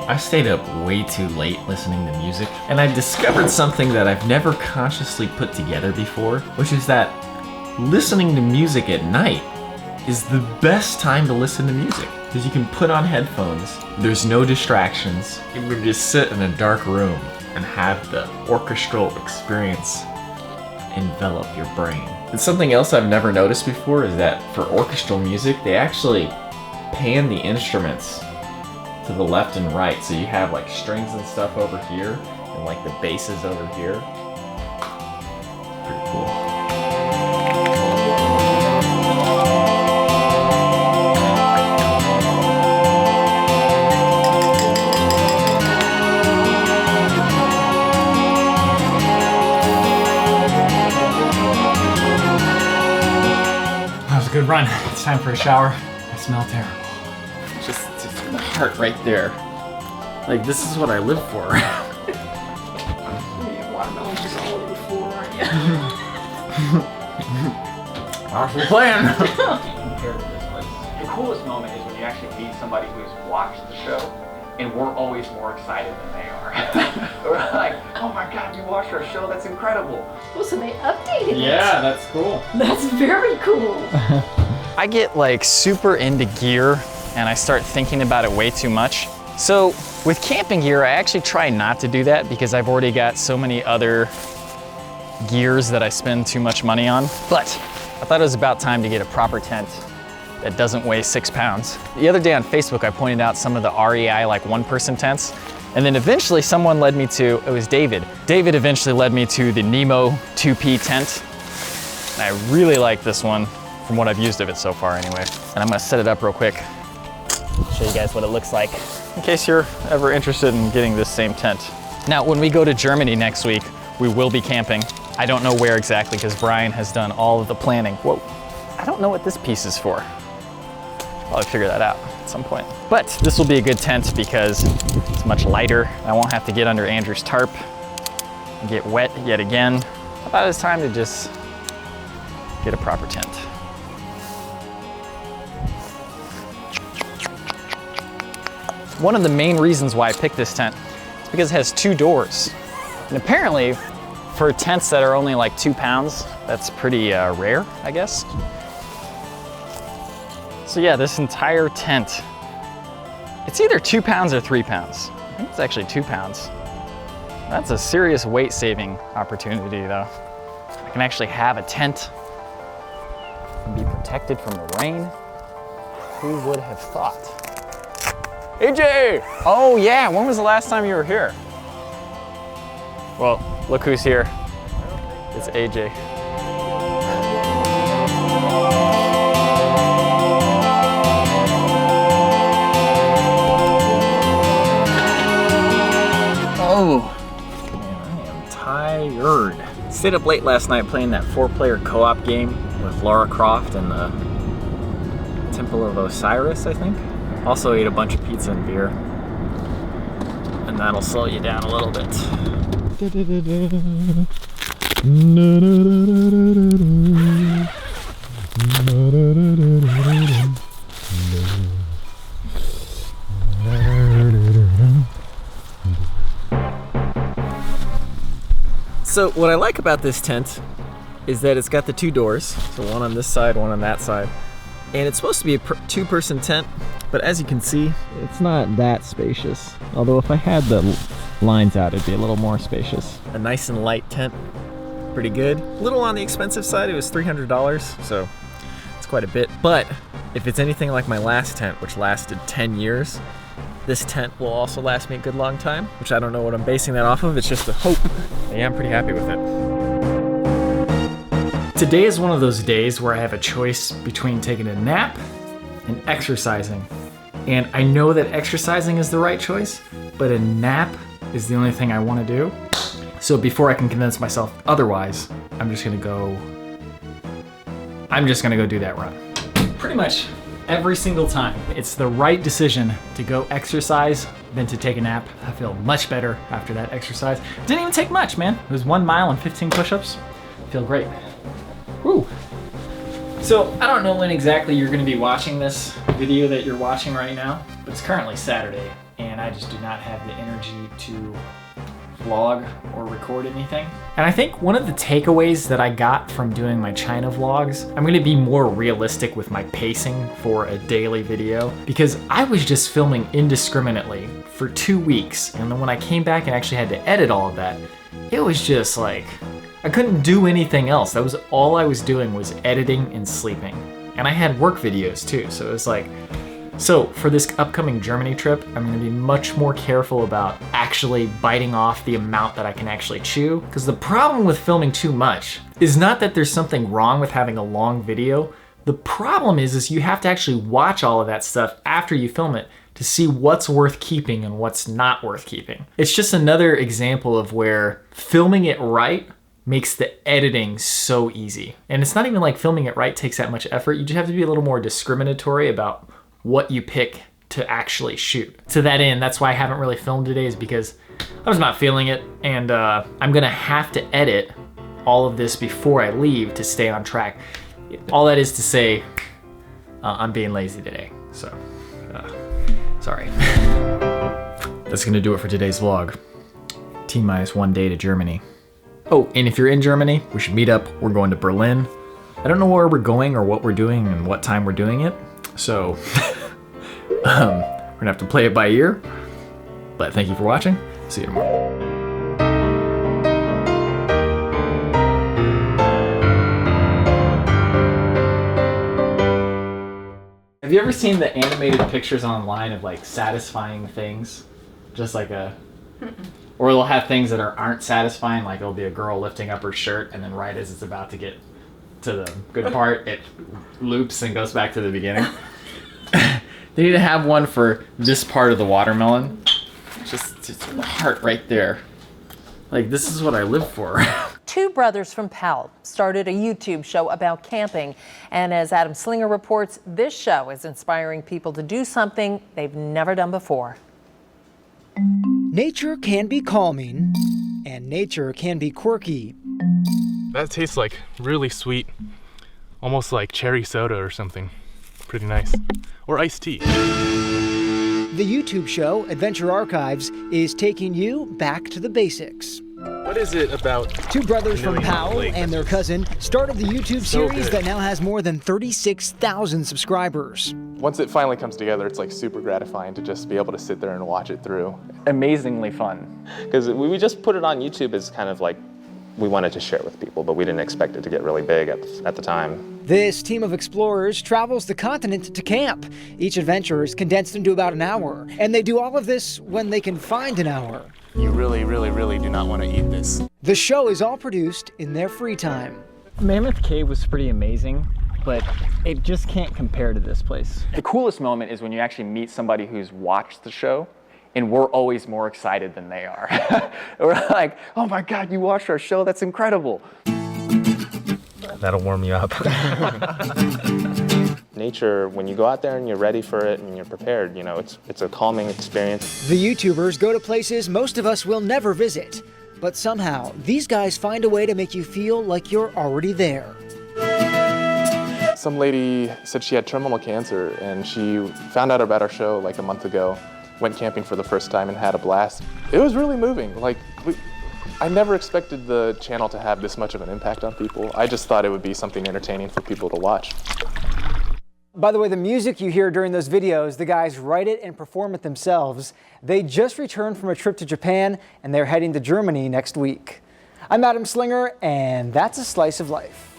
I stayed up way too late listening to music, and I discovered something that I've never consciously put together before, which is that listening to music at night is the best time to listen to music. Because you can put on headphones, there's no distractions, you can just sit in a dark room and have the orchestral experience envelop your brain. And something else I've never noticed before is that for orchestral music, they actually pan the instruments to the left and right. So you have like strings and stuff over here, and like the basses over here. Pretty cool. That was a good run. It's time for a shower. I smell terrible. Just the heart right there. Like, this is what I live for. Watermelon just all over the floor, aren't you? Off the plan. The coolest moment is when you actually meet somebody who's watched the show, and we're always more excited than they are. We're like, oh my God, you watched our show, that's incredible. Oh, so they updated it. Yeah, that's cool. That's very cool. I get like super into gear and I start thinking about it way too much. So with camping gear, I actually try not to do that because I've already got so many other gears that I spend too much money on. But I thought it was about time to get a proper tent that doesn't weigh 6 pounds. The other day on Facebook, I pointed out some of the REI like one-person tents. And then eventually someone led me to, it was David. David eventually led me to the Nemo 2P tent. And I really like this one from what I've used of it so far anyway. And I'm gonna set it up real quick. Show you guys what it looks like in case you're ever interested in getting this same tent. Now, when we go to Germany next week, we will be camping. I don't know where exactly because Brian has done all of the planning. Whoa, I don't know what this piece is for. Probably figure that out at some point. But this will be a good tent because it's much lighter. I won't have to get under Andrew's tarp and get wet yet again. I thought it was time to just get a proper tent. One of the main reasons why I picked this tent is because it has 2 doors. And apparently, for tents that are only like 2 pounds, that's pretty rare, I guess. So yeah, this entire tent, it's either 2 pounds or 3 pounds. I think it's actually 2 pounds. That's a serious weight saving opportunity though. I can actually have a tent and be protected from the rain. Who would have thought? AJ! Oh yeah, when was the last time you were here? Well, look who's here. It's AJ. Oh, man, I am tired. Stayed up late last night playing that 4-player co-op game with Lara Croft and the Temple of Osiris, I think. Also ate a bunch of pizza and beer. And that'll slow you down a little bit. So what I like about this tent is that it's got the 2 doors. So one on this side, one on that side. And it's supposed to be a 2-person tent, but as you can see, it's not that spacious. Although if I had the lines out, it'd be a little more spacious. A nice and light tent, pretty good. A little on the expensive side, it was $300, so it's quite a bit. But if it's anything like my last tent, which lasted 10 years, this tent will also last me a good long time, which I don't know what I'm basing that off of, it's just a hope. Yeah, I'm pretty happy with it. Today is one of those days where I have a choice between taking a nap and exercising. And I know that exercising is the right choice, but a nap is the only thing I want to do. So before I can convince myself otherwise, I'm just gonna go do that run. Pretty much every single time, it's the right decision to go exercise than to take a nap. I feel much better after that exercise. Didn't even take much, man. It was 1 mile and 15 push-ups. Feel great. Woo. So I don't know when exactly you're going to be watching this video that you're watching right now, but it's currently Saturday and I just do not have the energy to vlog or record anything. And I think one of the takeaways that I got from doing my China vlogs, I'm gonna be more realistic with my pacing for a daily video, because I was just filming indiscriminately for 2 weeks, and then when I came back and actually had to edit all of that, it was just like, I couldn't do anything else. That was all I was doing, was editing and sleeping. And I had work videos too, so it was like, so for this upcoming Germany trip, I'm gonna be much more careful about actually biting off the amount that I can actually chew. Because the problem with filming too much is not that there's something wrong with having a long video. The problem is you have to actually watch all of that stuff after you film it to see what's worth keeping and what's not worth keeping. It's just another example of where filming it right makes the editing so easy. And it's not even like filming it right takes that much effort. You just have to be a little more discriminatory about what you pick to actually shoot. To that end, that's why I haven't really filmed today, is because I was not feeling it, and I'm gonna have to edit all of this before I leave to stay on track. All that is to say, I'm being lazy today, so sorry. That's gonna do it for today's vlog. T-minus 1 day to Germany. Oh, and if you're in Germany, we should meet up. We're going to Berlin. I don't know where we're going or what we're doing and what time we're doing it, so we're gonna have to play it by ear. But thank you for watching. See you tomorrow. Have you ever seen the animated pictures online of like satisfying things? Just like a, or they'll have things that aren't satisfying, like it'll be a girl lifting up her shirt and then right as it's about to get to the good part, it loops and goes back to the beginning. They need to have one for this part of the watermelon. Just the heart right there. Like, this is what I live for. Two brothers from Powell started a YouTube show about camping. And as Adam Slinger reports, this show is inspiring people to do something they've never done before. Nature can be calming, and nature can be quirky. That tastes like really sweet, almost like cherry soda or something. Pretty nice. Or iced tea. The YouTube show, Adventure Archives, is taking you back to the basics. What is it about Two brothers from Powell Lake and their cousin started the YouTube so series good? that now has more than 36,000 subscribers. Once it finally comes together, it's like super gratifying to just be able to sit there and watch it through. Amazingly fun. Because we just put it on YouTube as kind of like, we wanted to share it with people, but we didn't expect it to get really big at the time. This team of explorers travels the continent to camp. Each adventure is condensed into about an hour, and they do all of this when they can find an hour. You really, really, really do not want to eat this. The show is all produced in their free time. Mammoth Cave was pretty amazing, but it just can't compare to this place. The coolest moment is when you actually meet somebody who's watched the show, and we're always more excited than they are. We're like, oh my God, you watched our show, that's incredible. That'll warm you up. Nature, when you go out there and you're ready for it and you're prepared, you know, it's a calming experience. The YouTubers go to places most of us will never visit, but somehow these guys find a way to make you feel like you're already there. Some lady said she had terminal cancer and she found out about our show like a month ago, went camping for the first time and had a blast. It was really moving. Like, I never expected the channel to have this much of an impact on people. I just thought it would be something entertaining for people to watch. By the way, the music you hear during those videos, the guys write it and perform it themselves. They just returned from a trip to Japan, and they're heading to Germany next week. I'm Adam Slinger, and that's a slice of life.